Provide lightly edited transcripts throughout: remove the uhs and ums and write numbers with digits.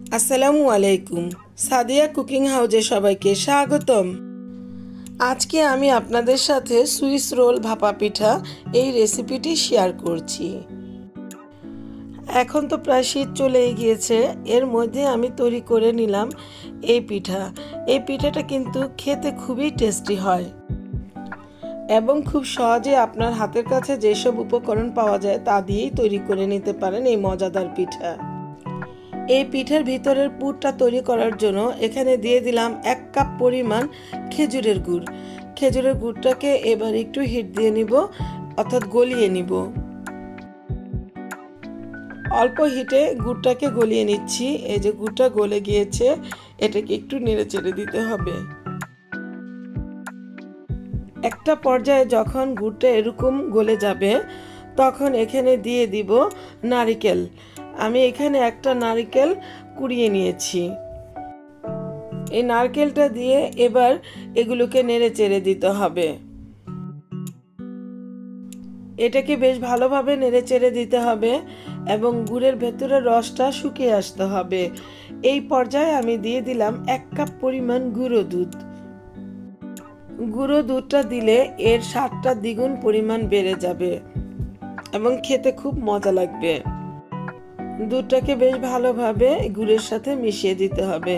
আসসালামু আলাইকুম। সাদিয়া কুকিং হাউজে সবাইকে স্বাগতম। আজকে আমি আপনাদের সাথে সুইস রোল ভাপা পিঠা এই রেসিপিটি শেয়ার করছি। এখন তো প্রায় শীত চলেই গিয়েছে, এর মধ্যে আমি তৈরি করে নিলাম এই পিঠা। এই পিঠাটা কিন্তু খেতে খুবই টেস্টি হয় এবং খুব সহজে আপনার হাতের কাছে যেসব উপকরণ পাওয়া যায় তা দিয়েই তৈরি করে নিতে পারেন এই মজাদার পিঠা। এই পিঠার ভিতরের পুরটা তৈরি করার জন্য এখানে দিয়ে দিলাম 1 কাপ পরিমাণ খেজুরের গুড়। খেজুরের গুড়টাকে এবার একটু হিট দিয়ে নিব, অর্থাৎ গলিয়ে নিব। অল্প হিটে গুড়টাকে গলিয়ে নিচ্ছি। এই যে গুড়টা গলে গিয়েছে, এটাকে একটু নেড়েচেড়ে দিতে হবে। একটা পর্যায়ে যখন গুড়টা এরকম গলে যাবে তখন এখানে দিয়ে দিব নারকেল। আমি এখানে একটা নারকেল কুড়িয়ে নিয়েছি। এই নারকেলটা দিয়ে এবার এগুলোকে নেড়ে চেড়ে দিতে হবে। এটাকে বেশ ভালোভাবে নেড়ে চেড়ে দিতে হবে এবং গুড়ের ভেতরের রসটা শুকিয়ে আসতে হবে। এই পর্যায়ে আমি দিয়ে দিলাম 1 কাপ পরিমাণ গুঁড়ো দুধ। গুঁড়ো দুধটা দিলে এর স্বাদটা দ্বিগুণ পরিমাণ বেড়ে যাবে এবং খেতে খুব মজা লাগবে। দুধটাকে বেশ ভালোভাবে গুড়ের সাথে মিশিয়ে দিতে হবে।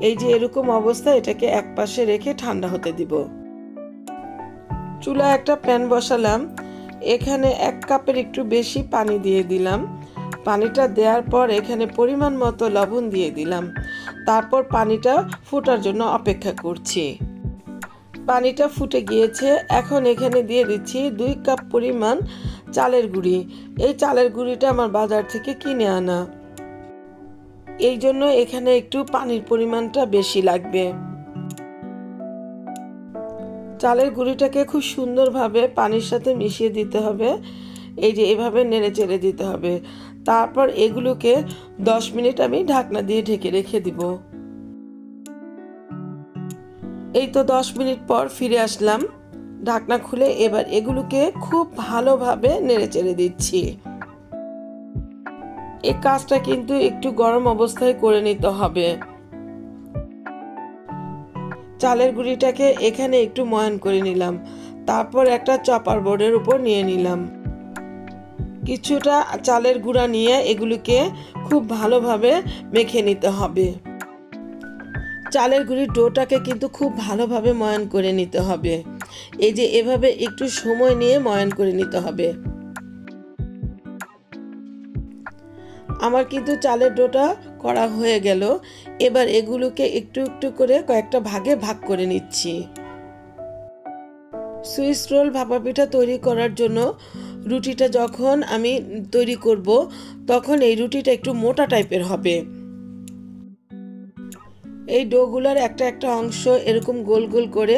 এই যে এরকম অবস্থা, এটাকে একপাশে রেখে ঠান্ডা হতে দিব। চুলায় একটা প্যান বসালাম। এখানে 1 কাপের একটু বেশি পানি দিয়ে দিলাম। পানিটা দেওয়ার পর এখানে পরিমাণ মতো লবণ দিয়ে দিলাম। তারপর পানিটা ফোটার জন্য অপেক্ষা করছি। পানিটা ফুটে গিয়েছে। এখন এখানে দিয়ে দিচ্ছি 2 কাপ পরিমাণ চালের গুঁড়ি। এই চালের গুঁড়িটা আমার বাজার থেকে কিনে আনা, এই জন্য এখানে একটু পানির পরিমাণটা বেশি লাগবে। চালের গুঁড়িটাকে খুব সুন্দরভাবে পানির সাথে মিশিয়ে দিতে হবে। এই যে এভাবে নেড়ে চেড়ে দিতে হবে। তারপর এগুলোকে 10 মিনিট আমি ঢাকনা দিয়ে ঢেকে রেখে দিব। এই তো 10 মিনিট পর ফিরে আসলাম। ঢাকনা খুলে এবার এগুলোকে খুব ভালোভাবে নেড়ে চেড়ে দিচ্ছি। এই কাজটা কিন্তু একটু গরম অবস্থায় করে নিতে হবে। চালের গুঁড়িটাকে এখানে একটু ময়ান করে নিলাম। তারপর একটা চপার বোর্ডের উপর নিয়ে নিলাম। কিছুটা চালের গুঁড়া নিয়ে এগুলিকে খুব ভালোভাবে মেখে নিতে হবে। চালের গুঁড়ির ডোটাকে কিন্তু খুব ভালোভাবে ময়ান করে নিতে হবে। এই যে এভাবে একটু সময় নিয়ে ময়ান করে নিতে হবে। আমার কিন্তু চালের ডোটা করা হয়ে গেল। এবার এগুলোকে একটু একটু করে কয়েকটা ভাগে ভাগ করে নিচ্ছি। সুইস রোল ভাপা পিঠা তৈরি করার জন্য রুটিটা যখন আমি তৈরি করব তখন এই রুটিটা একটু মোটা টাইপের হবে। এই ডোগুলার একটা একটা অংশ এরকম গোল গোল করে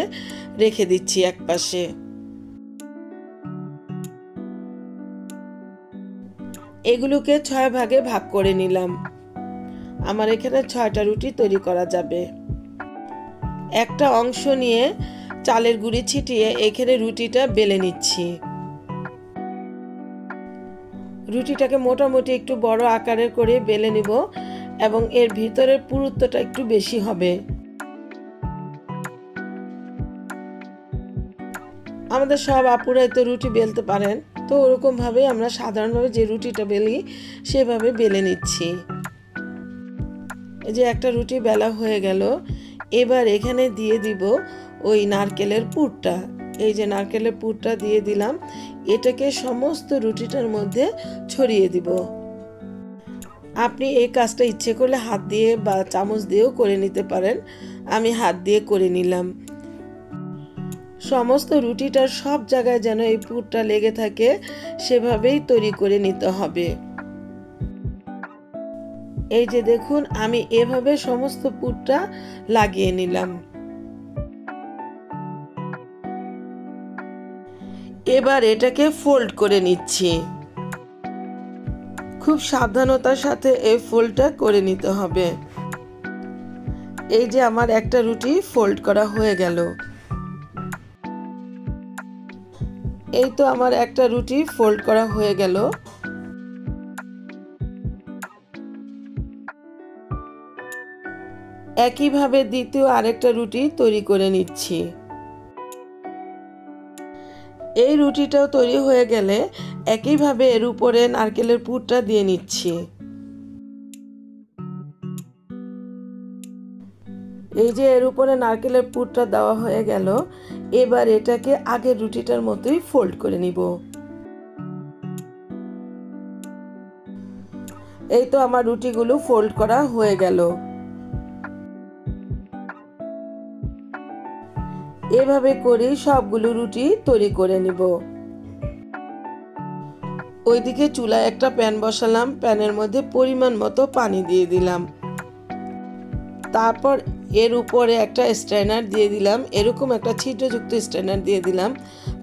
রেখে দিচ্ছি একপাশে। এগুলোকে 6 ভাগে ভাগ করে নিলাম। আমার এখানে 6টা রুটি তৈরি করা যাবে। একটা অংশ নিয়ে চালের গুঁড়ি ছিটিয়ে এখানে রুটিটা বেলে নিচ্ছি। রুটিটাকে মোটামুটি একটু বড় আকারের করে বেলে নিব এবং এর ভিতরের পুরুত্বটা একটু বেশি হবে। আমাদের সব আপুরাই তো রুটি বেলতে পারেন, তো ওরকম ভাবে আমরা সাধারণভাবে যে রুটিটা বেলি সেভাবে বেলে নিচ্ছি। এই যে একটা রুটি বেলা হয়ে গেল। এবার এখানে দিয়ে দিব ওই নারকেলের পুরটা। এই যে নারকেলের পুরটা দিয়ে দিলাম। এটাকে সমস্ত রুটিটার মধ্যে ছড়িয়ে দিব। আপনি এই কাজটা ইচ্ছে করলে হাত দিয়ে বা চামচ দিয়েও করে নিতে পারেন। আমি হাত দিয়ে করে নিলাম। সমস্ত রুটিটার সব জায়গায় যেন এই পুরটা লেগে থাকে সেভাবেই তৈরি করে নিতে হবে। এই যে দেখুন, আমি এভাবে সমস্ত পুরটা লাগিয়ে নিলাম। এবার এটাকে ফোল্ড করে নিচ্ছি। খুব সাবধানতার সাথে এই ফোল্ডটা করে নিতে হবে। এই যে আমার একটা রুটি ফোল্ড করা হয়ে গেল। এই তো আমার একটা রুটি ফোল্ড করা হয়ে গেল। একইভাবে দ্বিতীয় আরেকটা রুটি তৈরি করে নিচ্ছি। এই রুটিটাও তৈরি হয়ে গেলে একইভাবে এর উপরে নারকেলের পুরটা দিয়ে নিচ্ছি। এই যে এর উপরে নারকেলের পুরটা দেওয়া হয়ে গেল, এবার এটাকে আগের রুটিটার মতোই ফোল্ড করে নিব। এই তো আমার রুটিগুলো ফোল্ড করা হয়ে গেল। এভাবে করে সবগুলো রুটি তৈরি করে নিব। ওইদিকে চুলায় একটা প্যান বসালাম, প্যানের মধ্যে পরিমাণ মতো পানি দিয়ে দিলাম। তারপর এর উপরে একটা স্ট্রেনার দিয়ে দিলাম, এরকম একটা ছিদ্রযুক্ত স্ট্রেনার দিয়ে দিলাম।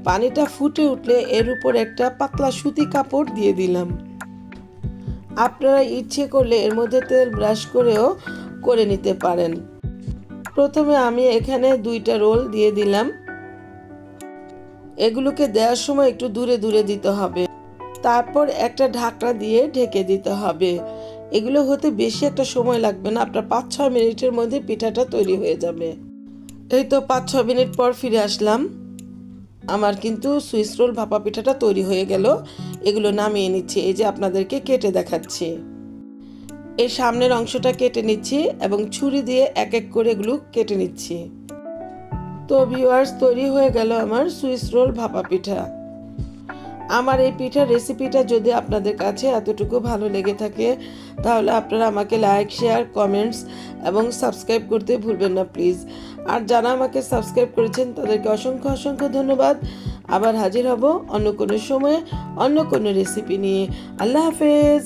পানিটা ফুটে উঠলে এর উপর একটা পাতলা সুতি কাপড় দিয়ে দিলাম। আপনারা ইচ্ছে করলে এর মধ্যে তেল ব্রাশ করেও করে নিতে পারেন। প্রথমে আমি এখানে 2টা রোল দিয়ে দিলাম। এগুলোকে দেওয়ার সময় একটু দূরে দূরে দিতে হবে। তারপর একটা ঢাকনা দিয়ে ঢেকে দিতে হবে। এগুলো হতে বেশি একটা সময় লাগবে না, আপনার 5-6 মিনিটের মধ্যে পিঠাটা তৈরি হয়ে যাবে। এই তো 5-6 মিনিট পর ফিরে আসলাম। আমার কিন্তু সুইস রোল ভাপা পিঠাটা তৈরি হয়ে গেল। এগুলো নামিয়ে নিচ্ছি। এই যে আপনাদেরকে কেটে দেখাচ্ছি। এর সামনের অংশটা কেটে নিচ্ছি এবং ছুরি দিয়ে এক এক করে এগুলো কেটে নিচ্ছি। তো ভিউয়ার্স, তৈরি হয়ে গেল আমার সুইস রোল ভাপা পিঠা। আমার এই পিঠার রেসিপিটা যদি আপনাদের কাছে এতটুকু ভালো লেগে থাকে, তাহলে আপনারা আমাকে লাইক, শেয়ার, কমেন্টস এবং সাবস্ক্রাইব করতে ভুলবেন না প্লিজ। আর যারা আমাকে সাবস্ক্রাইব করেছেন তাদেরকে অসংখ্য অসংখ্য ধন্যবাদ। আবার হাজির হব অন্য কোনো সময়ে অন্য কোনো রেসিপি নিয়ে। আল্লাহ হাফেজ।